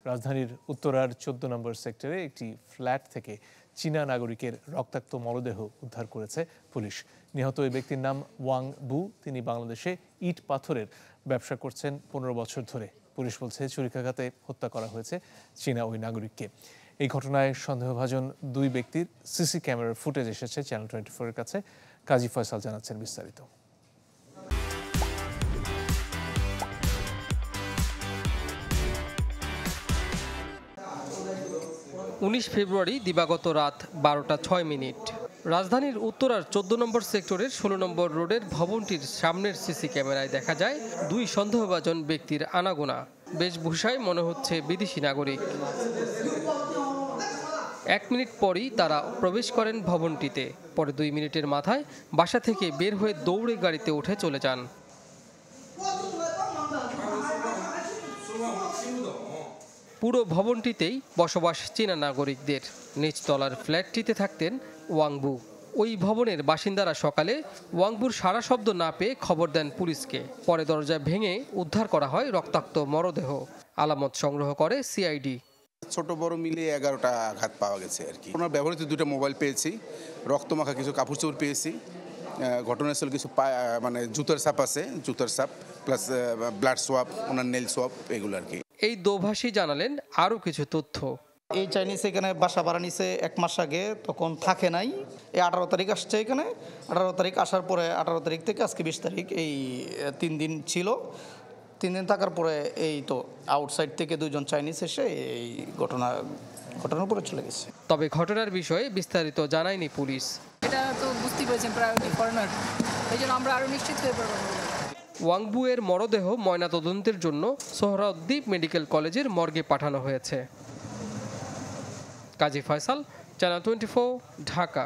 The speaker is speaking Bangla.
রাজধানীর উত্তরার ১৪ নম্বর সেক্টরে একটি ফ্ল্যাট থেকে চীনা নাগরিকের রক্তাক্ত মরদেহ উদ্ধার করেছে পুলিশ। নিহত ওই ব্যক্তির নাম ওয়াং বু। তিনি বাংলাদেশে ইট পাথরের ব্যবসা করছেন ১৫ বছর ধরে। পুলিশ বলছে ছুরিকাঘাতে হত্যা করা হয়েছে চীনা ওই নাগরিককে। এই ঘটনায় সন্দেহভাজন দুই ব্যক্তির সিসি ক্যামেরার ফুটেজ এসেছে চ্যানেল 24 এর কাছে। কাজী ফয়সাল জানাচ্ছেন বিস্তারিত। ১৯ ফেব্রুয়ারি দিবাগত রাত ১২টা ৬ মিনিট রাজধানীর উত্তরার ১৪ নম্বর সেক্টরের ১৬ নম্বর রোডের ভবনটির সামনের সিসি ক্যামেরায় দেখা যায় দুই সন্দেহভাজন ব্যক্তির আনাগোনা। বেশভূষায় মনে হচ্ছে বিদেশি নাগরিক। ১ মিনিট পরই তারা প্রবেশ করেন ভবনটিতে। পরে ২ মিনিটের মাথায় বাসা থেকে বের হয়ে দৌড়ে গাড়িতে উঠে চলে যান। পুরো ভবনটিতেই বসবাস চীনা নাগরিকদের। নিচতলার ফ্ল্যাটটিতে থাকতেন ওয়াংবু। ওই ভবনের বাসিন্দারা সকালে ওয়াংবুর সারা শব্দ না পেয়ে খবর দেন পুলিশকে। পরে দরজা ভেঙে উদ্ধার করা হয় রক্তাক্ত মরদেহ। আলামত সংগ্রহ করে সিআইডি। ছোট বড় মিলিয়ে ১১টা আঘাত পাওয়া গেছে আর কি। ওনার ব্যবহৃত 2টা মোবাইল পেয়েছি, রক্তমাখা কিছু কাপড় চোপড় পেয়েছি। ঘটনাস্থল কিছু মানে জুতার ছাপ আছে, জুতার ছাপ প্লাস ব্লাড সোয়াব, ওনার নেল সোয়াব, এগুলো আর কি। এই দোভাষী জানালেন আরও কিছু তথ্য। এই চাইনিজ এখানে বাসা ভাড়া নিছে ১ মাস আগে, তখন থাকে নাই। এই ১৮ তারিখ আসছে এখানে। ১৮ তারিখ আসার পরে ১৮ তারিখ থেকে আজকে ২০ তারিখ, এই ৩ দিন ছিল। ৩ দিন থাকার পরে এই তো আউটসাইড থেকে 2জন চাইনিজ এসে এই ঘটনার উপরে চলে গেছে। তবে ঘটনার বিষয়ে বিস্তারিত জানায়নি পুলিশ। এটা তো বুঝতেই পেরেছেন প্রায়োরিটি ফরেনার, এই জন্য আমরা আরও নিশ্চিত হয়ে পড়ব। ওয়াংবু এর মরদেহ ময়নাতদন্তের জন্য সোহরাওয়ার্দী মেডিকেল কলেজের মর্গে পাঠানো হয়েছে। কাজী ফয়সাল, চ্যানেল 24, ঢাকা।